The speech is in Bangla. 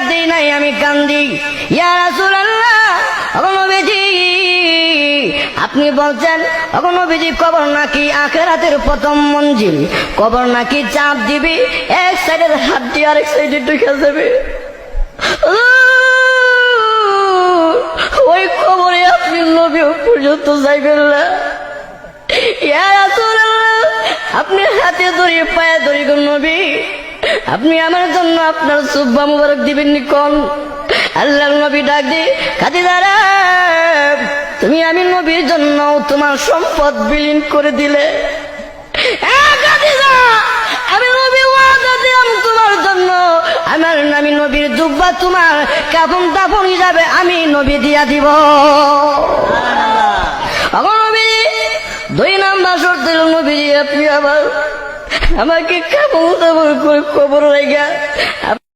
দেই নাই, আমি কান্দি। ইয়া রাসূলুল্লাহ, ওগো নবীজি, আপনি বলছেন ওগো নবীজি কবর নাকি আখিরাতের প্রথম মঞ্জিল, কবর নাকি চাপ দিবি, এক সাইডের হাড্ডি আরেক সাইডে ঢুকে যাবে। ওই কবরে আপনি নবী পর্যন্ত যাইবেন না। ইয়া রাসূলুল্লাহ, আপনি হাতে ধরে পায়ে ধরে গো নবী, আপনি আমার জন্য আপনার সুব্বা মুবারক দিবেন নি কোন? আল্লাহর নবী ডাক দি, খাদিজা রে, তুমি আমি নবীর জন্য তোমার সম্পদ বিলীন করে দিলে। খাদিজা, আমি নবী ওয়াদা দিলাম তোমার জন্য, আমি নবীর জুব্বা তোমার কাফন দাফন হিসাবে আমি নবী দিয়া দিব। নবী 2 নাম্বার শর্ত দিল, নবী আপনি আবার আমাকে কাফন দাফন করে কবর রাইখা